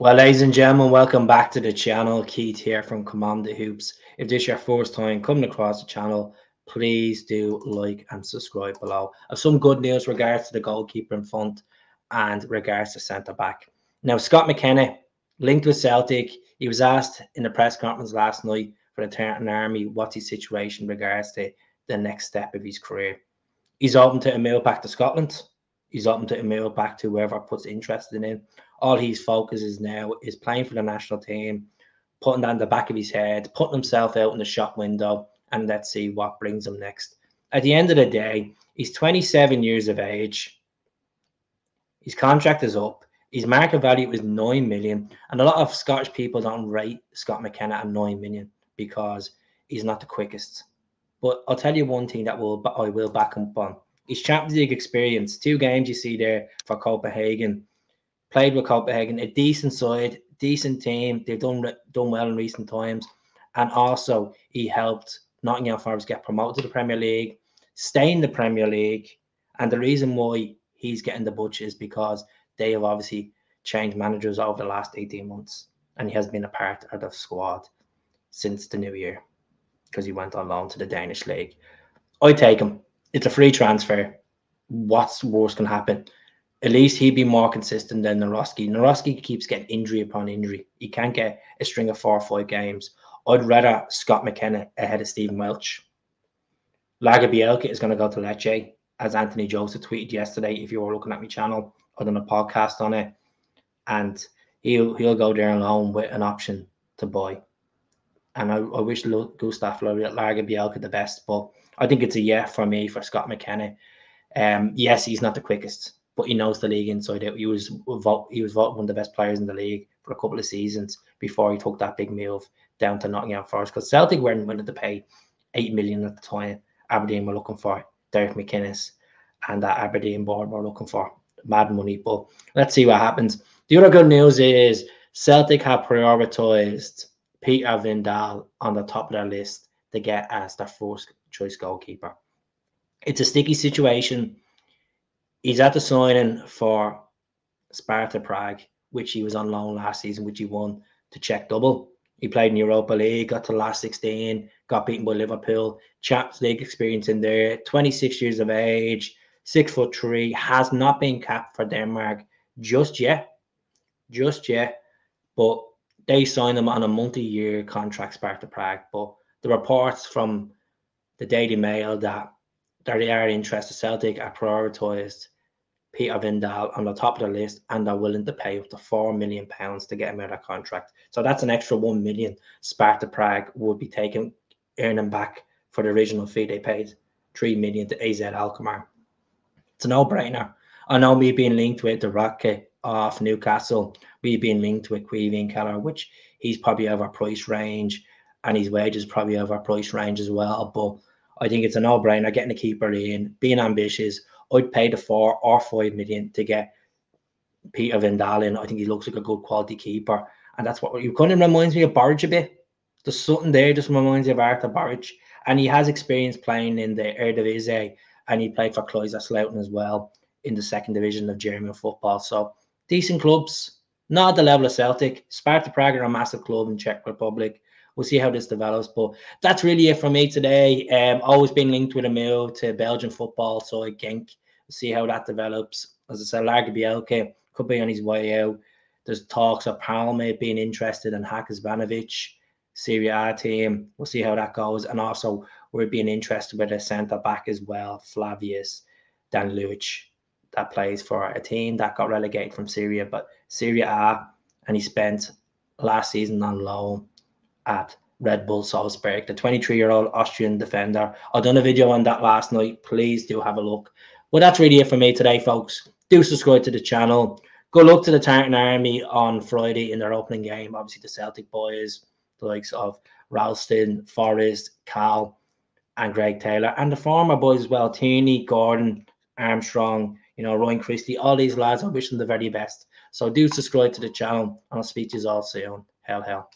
Well, ladies and gentlemen, welcome back to the channel. Keith here from Command Hoops. If this is your first time coming across the channel, please do like and subscribe below. I have some good news regards to the goalkeeper in front and regards to centre back. Now, Scott Mckenna, linked with Celtic, he was asked in the press conference last night for the Tartan Army what's his situation in regards to the next step of his career. He's open to a move back to Scotland. He's open to a move back to whoever puts interest in him. All his focus is now is playing for the national team, putting that in the back of his head, putting himself out in the shop window, and let's see what brings him next. At the end of the day, he's 27 years of age. His contract is up. His market value is 9 million. And a lot of Scottish people don't rate Scott Mckenna at 9 million because he's not the quickest. But I'll tell you one thing that I will back him up on. His Champions League experience, 2 games you see there for Copenhagen. Played with Copenhagen, a decent side, decent team. They've done well in recent times. And also, he helped Nottingham Forest get promoted to the Premier League, stay in the Premier League. And the reason why he's getting the butch is because they have obviously changed managers over the last 18 months. And he has been a part of the squad since the new year because he went on loan to the Danish League. I take him. It's a free transfer. What's worse can happen? At least he'd be more consistent than Narosky. Narosky keeps getting injury upon injury. He can't get a string of 4 or 5 games. I'd rather Scott Mckenna ahead of Stephen Welch. Lagerbielke is going to go to Lecce, as Anthony Joseph tweeted yesterday. If you were looking at my channel, I done a podcast on it. And he'll go there alone with an option to buy. And I wish Gustav Lagerbielke the best, but I think it's a yeah for me for Scott Mckenna. Yes, he's not the quickest, but he knows the league inside out. He was voted one of the best players in the league for a couple of seasons before he took that big move down to Nottingham Forest, because Celtic weren't willing to pay 8 million at the time. Aberdeen were looking for Derek McInnes, and that Aberdeen board were looking for mad money. But let's see what happens. The other good news is Celtic have prioritised Peter Vindahl on the top of their list to get as their first choice goalkeeper. It's a sticky situation. He's at the signing for SPARTA Prague, which he was on loan last season, which he won the Czech double. He played in Europa League, got to the last 16, got beaten by Liverpool. Champions League experience in there, 26 years of age, 6'3", has not been capped for Denmark just yet. But they signed him on a multi-year contract, Sparta Prague. But the reports from the Daily Mail that they are interested, Celtic are prioritised Peter Vindahl on the top of the list, and they're willing to pay up to £4 million to get him out of that contract. So that's an extra 1 million Sparta Prague would be earning back for the original fee they paid, 3 million to AZ Alkmaar. It's a no-brainer. I know me being linked with the Rocket of Newcastle, we being linked with Queeveen Keller, which he's probably over price range, and his wages probably over price range as well. But I think it's a no-brainer getting a keeper in, being ambitious. I'd pay the 4 or 5 million to get Peter Vindahl in. I think he looks like a good quality keeper, and that's what you kind of reminds me of Borich a bit. There's something there just reminds you of Arthur Borich, and he has experience playing in the Eredivisie, and he played for Kaiserslautern as well in the 2nd division of German football. So decent clubs, not at the level of Celtic. Sparta Prague are a massive club in Czech Republic. We'll see how this develops, but that's really it for me today. Always been linked with a move to Belgian football, so I think we'll see how that develops. As I said, Lagerbielke could be on his way out. There's talks of Palme being interested in Hakas Vanovic, Serie A team. We'll see how that goes. And also, we're being interested with a centre back as well, Flavius Danluic, that plays for a team that got relegated from Serie A, and he spent last season on loan at Red Bull Salzburg, the 23-year-old Austrian defender. I've done a video on that last night. Please do have a look. Well, that's really it for me today, folks. Do subscribe to the channel. Good luck to the Tartan Army on Friday in their opening game. Obviously, the Celtic boys, the likes of Ralston, Forrest, Cal, and Greg Taylor, and the former boys as well, Tierney, Gordon, Armstrong, Ryan Christie, all these lads. I wish them the very best. So do subscribe to the channel, and I'll speak to you all soon. Hell.